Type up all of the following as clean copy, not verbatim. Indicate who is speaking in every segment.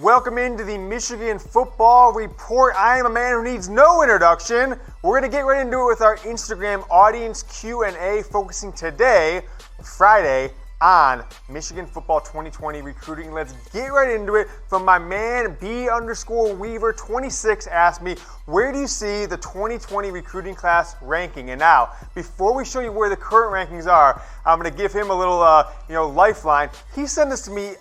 Speaker 1: Welcome into the Michigan Football Report. I am a man who needs no introduction. We're going to get right into it with our Instagram audience Q&A, focusing today, Friday, on Michigan Football 2020 recruiting. Let's get right into it. From my man B_Weaver26 asked me, where do you see the 2020 recruiting class ranking? And now, before we show you where the current rankings are, I'm going to give him a little lifeline. He sent this to me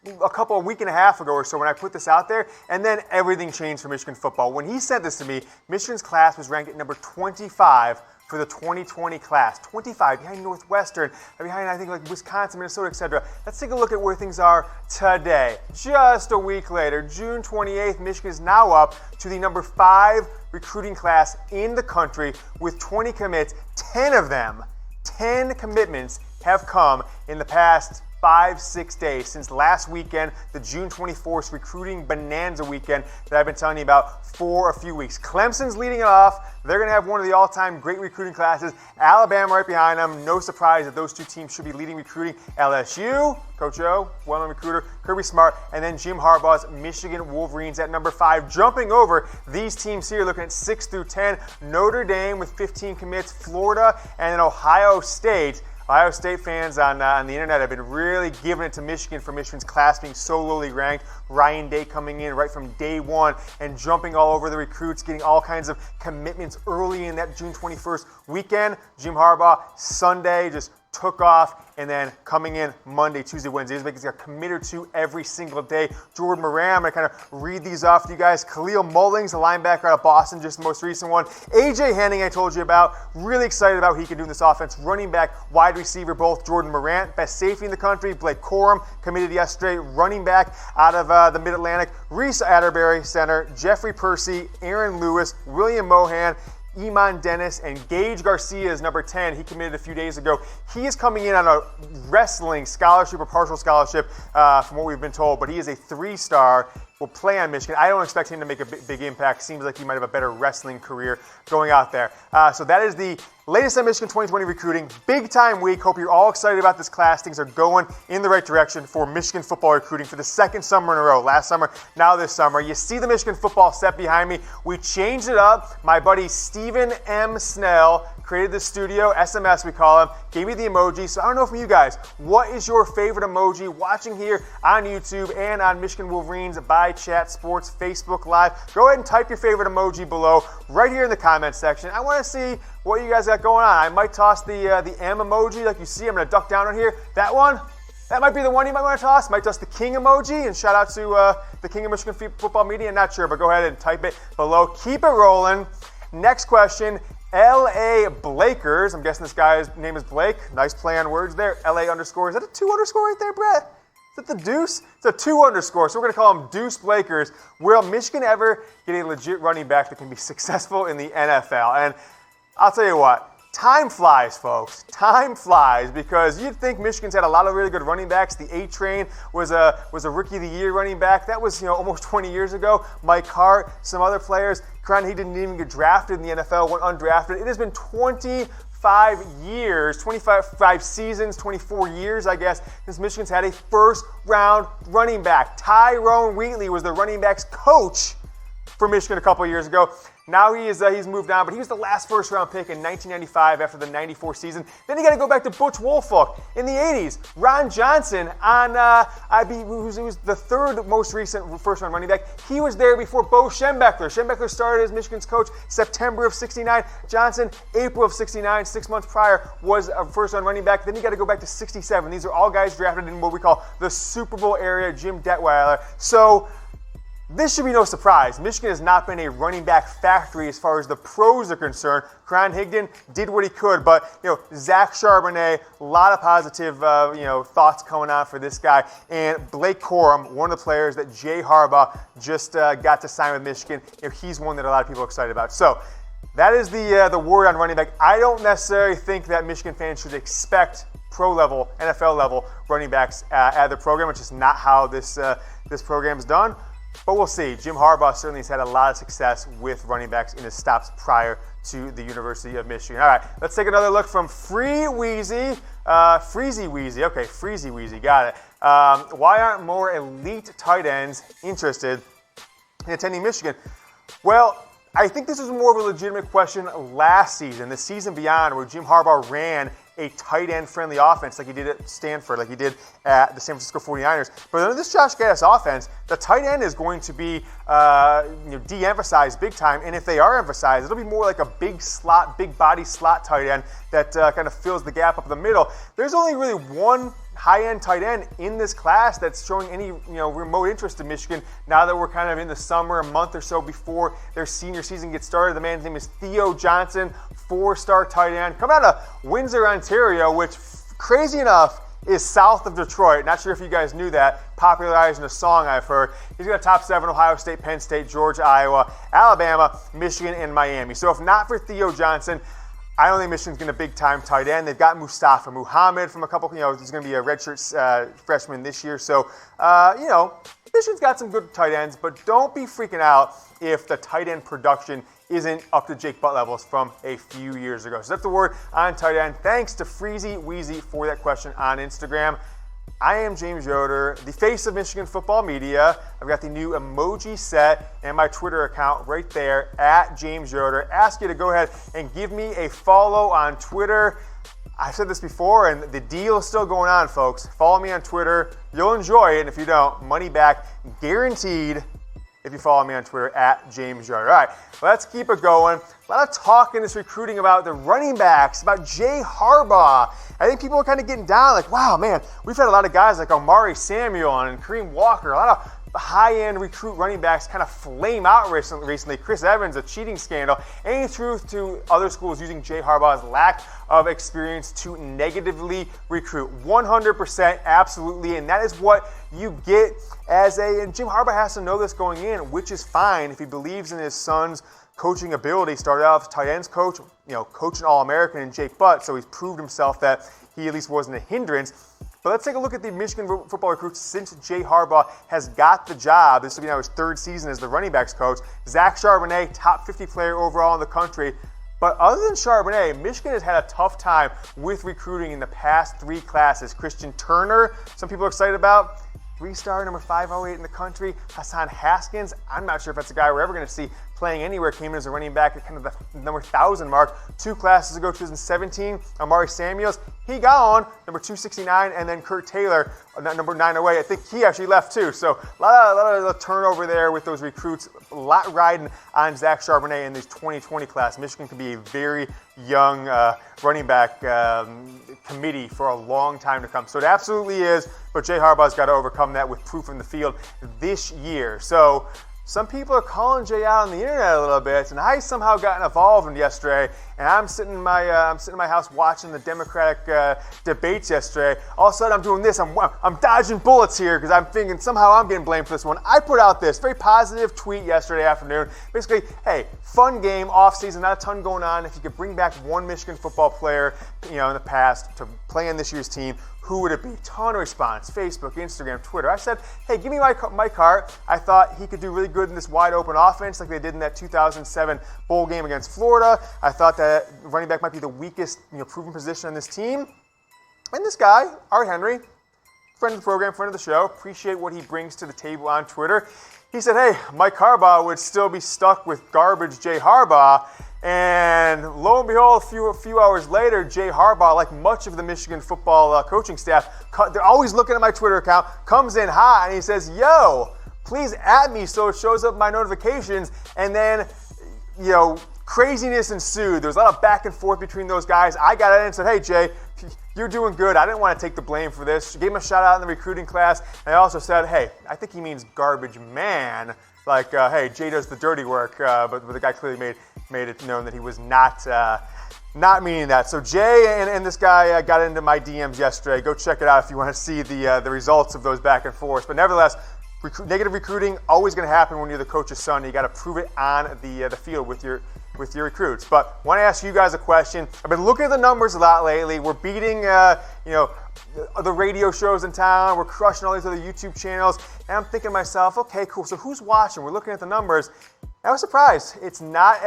Speaker 1: a week and a half ago or so when I put this out there, and then everything changed for Michigan football. When he sent this to me, Michigan's class was ranked at number 25 for the 2020 class. 25, behind Northwestern, behind I think like Wisconsin, Minnesota, etc. Let's take a look at where things are today. Just a week later, June 28th, Michigan is now up to the number 5 recruiting class in the country with 20 commits. 10 of them, 10 commitments have come in the past 5-6 days since last weekend, the June 24th recruiting bonanza weekend that I've been telling you about for a few weeks. Clemson's leading it off. They're going to have one of the all-time great recruiting classes. Alabama right behind them. No surprise that those two teams should be leading recruiting. LSU, Coach O, well-known recruiter, Kirby Smart, and then Jim Harbaugh's Michigan Wolverines at number 5. Jumping over these teams here, looking at 6 through 10. Notre Dame with 15 commits, Florida, and then Ohio State. Ohio State fans on the internet have been really giving it to Michigan for Michigan's class being so lowly ranked. Ryan Day coming in right from day one and jumping all over the recruits, getting all kinds of commitments early in that June 21st weekend. Jim Harbaugh, Sunday, just took off, and then coming in Monday, Tuesday, Wednesday. He's got a commit or two every single day. Jordan Morant, I'm going to kind of read these off to you guys. Kalel Mullings, the linebacker out of Boston, just the most recent one. Henning, I told you about. Really excited about what he can do in this offense. Running back, wide receiver, both. Jordan Morant, best safety in the country. Blake Corum, committed yesterday. Running back out of the Mid-Atlantic. Reece Atteberry, center. Jeffrey Persi, Aaron Lewis, William Mohan, Eamonn Dennis, and Gaige Garcia is number 10. He committed a few days ago. He is coming in on a wrestling scholarship or partial scholarship from what we've been told, but he is a 3-star. Will play on Michigan. I don't expect him to make a big impact. Seems like he might have a better wrestling career going out there. So that is the latest on Michigan 2020 recruiting. Big time week. Hope you're all excited about this class. Things are going in the right direction for Michigan football recruiting for the second summer in a row. Last summer, now this summer. You see the Michigan football set behind me. We changed it up. My buddy Stephen M. Snell created the studio, SMS we call him, gave me the emoji. So I don't know from you guys, what is your favorite emoji watching here on YouTube and on Michigan Wolverines by Chat Sports Facebook Live? Go ahead and type your favorite emoji below right here in the comments section. I want to see what you guys got going on. I might toss the M emoji like you see. I'm going to duck down on here. That one, that might be the one you might want to toss. Might toss the King emoji, and shout out to the King of Michigan Football Media. I'm not sure, but go ahead and type it below. Keep it rolling. Next question. LA Blakers. I'm guessing this guy's name is Blake. Nice play on words there. LA underscore. Is that a 2 underscore right there, Brett? Is that the deuce? It's a 2 underscore. So we're going to call him Deuce Blakers. Will Michigan ever get a legit running back that can be successful in the NFL? And I'll tell you what. Time flies, folks. Time flies, because you'd think Michigan's had a lot of really good running backs. The A-Train was a Rookie of the Year running back. That was almost 20 years ago. Mike Hart, some other players. Granted, he didn't even get drafted in the NFL, went undrafted. It has been 25 years, 25 seasons, 24 years, I guess, since Michigan's had a first-round running back. Tyrone Wheatley was the running back's coach for Michigan a couple of years ago. Now he's moved on, but he was the last first-round pick in 1995 after the 94 season. Then you got to go back to Butch Woolfolk in the 80s. Ron Johnson who was the third most recent first-round running back. He was there before Bo Schembechler. Schembechler started as Michigan's coach September of '69. Johnson, April of '69, 6 months prior, was a first-round running back. Then you got to go back to '67. These are all guys drafted in what we call the Super Bowl area. Jim Detweiler. So this should be no surprise. Michigan has not been a running back factory as far as the pros are concerned. Cron Higdon did what he could, but Zach Charbonnet, a lot of positive thoughts coming on for this guy. And Blake Corum, one of the players that Jay Harbaugh just got to sign with Michigan. He's one that a lot of people are excited about. So that is the word on running back. I don't necessarily think that Michigan fans should expect pro-level, NFL-level running backs at the program, which is not how this program is done. But we'll see. Jim Harbaugh certainly has had a lot of success with running backs in his stops prior to the University of Michigan. All right, let's take another look from Freezy Weezy. Okay, Freezy Weezy, got it. Why aren't more elite tight ends interested in attending Michigan? Well, I think this was more of a legitimate question last season, the season beyond, where Jim Harbaugh ran a tight end friendly offense like he did at Stanford, like he did at the San Francisco 49ers. But under this Josh Gattis offense, the tight end is going to be de-emphasized big time. And if they are emphasized, it'll be more like a big slot, big body slot tight end that kind of fills the gap up the middle. There's only really one high-end tight end in this class that's showing any remote interest in Michigan now that we're kind of in the summer, a month or so before their senior season gets started. The man's name is Theo Johnson, 4-star tight end, coming out of Windsor, Ontario, which, crazy enough, is south of Detroit. Not sure if you guys knew that, popularizing a song I've heard. He's got a top 7: Ohio State, Penn State, Georgia, Iowa, Alabama, Michigan, and Miami. So if not for Theo Johnson, I don't think Michigan's going to big-time tight end. They've got Mustafa Muhammad from a couple, he's going to be a redshirt freshman this year. So, Michigan's got some good tight ends, but don't be freaking out if the tight end production isn't up to Jake Butt levels from a few years ago. So that's the word on tight end. Thanks to Freezy Weezy for that question on Instagram. I am James Yoder, the face of Michigan football media. I've got the new emoji set and my Twitter account right there, at James Yoder. Ask you to go ahead and give me a follow on Twitter. I've said this before, and the deal is still going on, folks. Follow me on Twitter. You'll enjoy it, and if you don't, money back guaranteed if you follow me on Twitter, at James Yoder. All right, let's keep it going. A lot of talk in this recruiting about the running backs, about Jay Harbaugh. I think people are kind of getting down, like, wow, man, we've had a lot of guys like Omari Samuel and Kareem Walker, a lot of high-end recruit running backs kind of flame out recently. Chris Evans, a cheating scandal. Any truth to other schools using Jay Harbaugh's lack of experience to negatively recruit? 100%, absolutely, and that is what you get and Jim Harbaugh has to know this going in, which is fine if he believes in his son's coaching ability. Started out as tight ends coach, coaching All-American in Jake Butt, so he's proved himself that he at least wasn't a hindrance. But let's take a look at the Michigan football recruits since Jay Harbaugh has got the job. This will be now his third season as the running backs coach. Zach Charbonnet, top 50 player overall in the country. But other than Charbonnet, Michigan has had a tough time with recruiting in the past 3 classes. Christian Turner, some people are excited about. 3-star, number 508 in the country. Hassan Haskins, I'm not sure if that's a guy we're ever going to see playing anywhere. Came in as a running back at kind of the number 1,000 mark. 2 classes ago, 2017, Omari Samuels, he got on, number 269, and then Kurt Taylor, number 908. I think he actually left too. So a lot of turnover there with those recruits. A lot riding on Zach Charbonnet in this 2020 class. Michigan could be a very young running back committee for a long time to come. So it absolutely is, but Jay Harbaugh's got to overcome that with proof in the field this year. So some people are calling Jay out on the internet a little bit, and I somehow got involved yesterday. And I'm sitting in my house watching the Democratic debates yesterday. All of a sudden, I'm doing this. I'm dodging bullets here because I'm thinking somehow I'm getting blamed for this one. I put out this very positive tweet yesterday afternoon. Basically, hey, fun game, off season, not a ton going on. If you could bring back one Michigan football player, in the past to play on this year's team, who would it be? Ton of response. Facebook, Instagram, Twitter. I said, hey, give me Mike Hart. I thought he could do really good in this wide open offense like they did in that 2007 bowl game against Florida. I thought that running back might be the weakest, proven position on this team. And this guy, Art Henry, friend of the program, friend of the show, appreciate what he brings to the table on Twitter. He said, hey, Mike Harbaugh would still be stuck with garbage Jay Harbaugh. And lo and behold, a few hours later, Jay Harbaugh, like much of the Michigan football coaching staff, they're always looking at my Twitter account, comes in hot, and he says, yo, please add me so it shows up my notifications. And then, craziness ensued. There was a lot of back and forth between those guys. I got in and said, hey, Jay, you're doing good. I didn't want to take the blame for this. Gave him a shout out in the recruiting class. And I also said, hey, I think he means garbage man. Like, hey, Jay does the dirty work. But the guy clearly made it known that he was not meaning that. So Jay and this guy got into my DMs yesterday. Go check it out if you want to see the results of those back and forths. But nevertheless, negative recruiting always going to happen when you're the coach's son. You got to prove it on the field with your with your recruits. But want to ask you guys a question. I've been looking at the numbers a lot lately. We're beating, the radio shows in town. We're crushing all these other YouTube channels. And I'm thinking to myself, okay, cool. So who's watching? We're looking at the numbers. I was surprised. It's not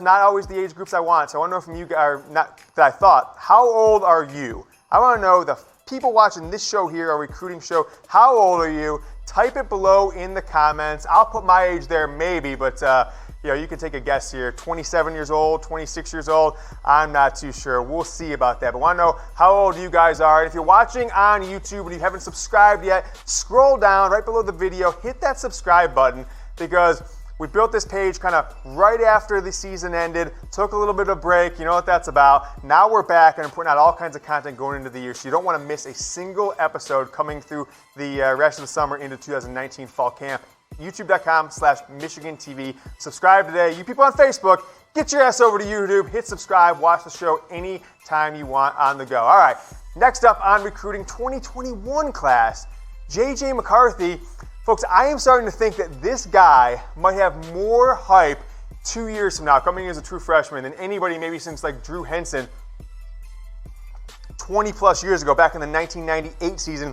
Speaker 1: always the age groups I want. So I want to know from you guys, not that I thought, how old are you? I want to know the people watching this show here, our recruiting show, how old are you? Type it below in the comments. I'll put my age there maybe, but you can take a guess here. 27 years old, 26 years old. I'm not too sure. We'll see about that. But I want to know how old you guys are. And if you're watching on YouTube and you haven't subscribed yet, scroll down right below the video, hit that subscribe button, because we built this page kind of right after the season ended, took a little bit of a break, you know what that's about. Now we're back and I'm putting out all kinds of content going into the year, so you don't want to miss a single episode coming through the rest of the summer into 2019 fall camp. YouTube.com/MichiganTV. Subscribe today. You people on Facebook, get your ass over to YouTube, hit subscribe, watch the show anytime you want on the go. All right, next up on recruiting 2021 class, J.J. McCarthy. Folks, I am starting to think that this guy might have more hype 2 years from now, coming in as a true freshman, than anybody maybe since like Drew Henson 20 plus years ago, back in the 1998 season,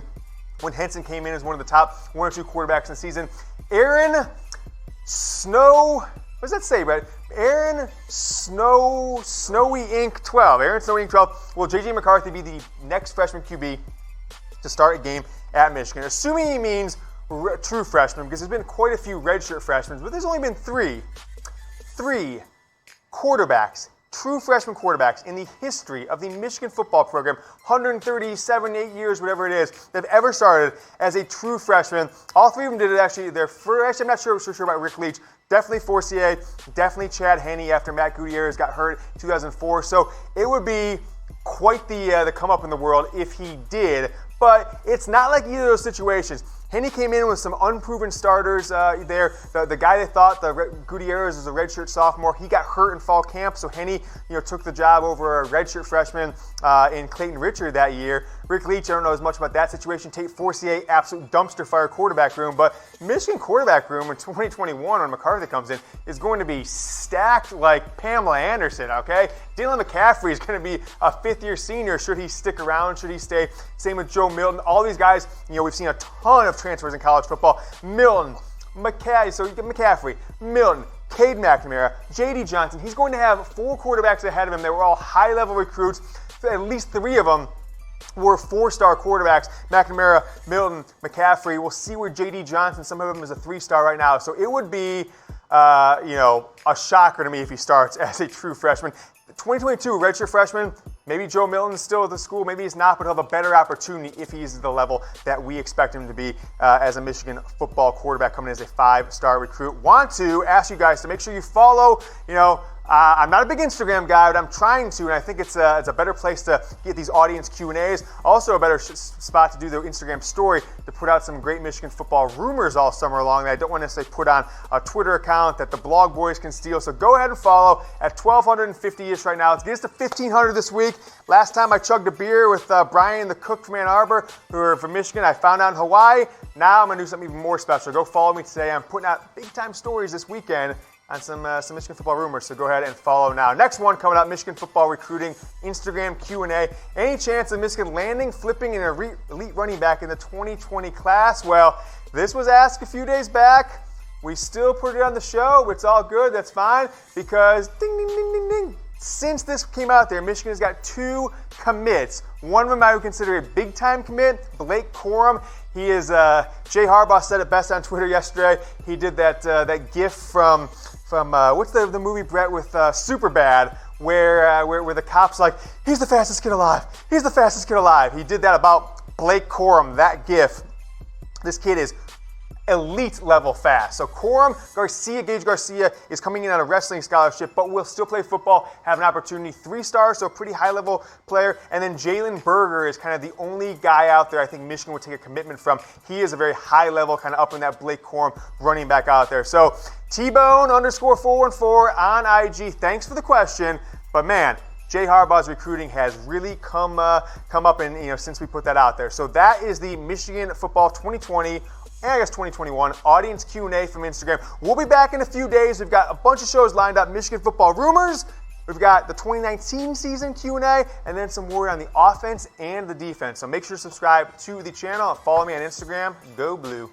Speaker 1: when Henson came in as one of the top 1 or 2 quarterbacks in the season. Aaron Snow, what does that say, Brett? Aaron Snowy Ink 12. Aaron Snowy Ink 12. Will J.J. McCarthy be the next freshman QB to start a game at Michigan? Assuming he means true freshman, because there's been quite a few redshirt freshmen, but there's only been three quarterbacks, true freshman quarterbacks in the history of the Michigan football program, 137, 8 years, whatever it is, that have ever started as a true freshman. All three of them did it actually their first. I'm not sure about Rick Leach. Definitely Forcier, definitely Chad Henne after Matt Gutierrez got hurt in 2004. So it would be quite the come up in the world if he did, but it's not like either of those situations. Henning came in with some unproven starters there. The guy they thought, Gutierrez, is a redshirt sophomore. He got hurt in fall camp, so Henning took the job over a redshirt freshman in Clayton Richard that year. Rick Leach, I don't know as much about that situation. Tate Forcier, absolute dumpster fire quarterback room. But Michigan quarterback room in 2021, when McCarthy comes in, is going to be stacked like Pamela Anderson, okay? Dylan McCaffrey is going to be a fifth-year senior. Should he stick around? Should he stay? Same with Joe Milton. All these guys, we've seen a ton of transfers in college football. Milton, McCaffrey, Milton, Cade McNamara, J.D. Johnson. He's going to have 4 quarterbacks ahead of him. They were all high-level recruits. At least 3 of them were 4-star quarterbacks. McNamara, Milton, McCaffrey. We'll see where J.D. Johnson, some of them is a 3-star right now. So it would be, a shocker to me if he starts as a true freshman. 2022 redshirt freshman, maybe Joe Milton's still at the school, maybe he's not, but he'll have a better opportunity if he's at the level that we expect him to be as a Michigan football quarterback coming in as a 5-star recruit. Want to ask you guys to make sure you follow, I'm not a big Instagram guy, but I'm trying to, and I think it's a better place to get these audience Q&As. Also a better spot to do the Instagram story to put out some great Michigan football rumors all summer long that I don't want to necessarily put on a Twitter account that the blog boys can steal. So go ahead and follow at 1,250-ish right now. Let's get us to 1,500 this week. Last time I chugged a beer with Brian, the cook from Ann Arbor, who are from Michigan. I found out in Hawaii. Now I'm going to do something even more special. Go follow me today. I'm putting out big-time stories this weekend on some Michigan football rumors, so go ahead and follow now. Next one coming up, Michigan football recruiting, Instagram Q&A. Any chance of Michigan landing, flipping an elite running back in the 2020 class? Well, this was asked a few days back. We still put it on the show. It's all good. That's fine, because ding, ding, ding, ding, ding. Since this came out there, Michigan has got 2 commits. One of them I would consider a big-time commit, Blake Corum. He is, Jay Harbaugh said it best on Twitter yesterday. He did that gif from what's the movie, Brett, with Superbad, where the cop's like, he's the fastest kid alive. He's the fastest kid alive. He did that about Blake Corum, that gif. This kid is elite level fast. So Corum Gaige Garcia is coming in on a wrestling scholarship, but will still play football, have an opportunity. 3-star, so a pretty high level player. And then Jalen Berger is kind of the only guy out there I think Michigan would take a commitment from. He is a very high level, kind of up in that Blake Corum running back out there. So T-Bone _414 on IG. Thanks for the question, but man, Jay Harbaugh's recruiting has really come up in since we put that out there. So that is the Michigan football 2020 and I guess 2021 audience Q&A from Instagram. We'll be back in a few days. We've got a bunch of shows lined up. Michigan football rumors. We've got the 2019 season Q&A, and then some word on the offense and the defense. So make sure to subscribe to the channel and follow me on Instagram. Go Blue.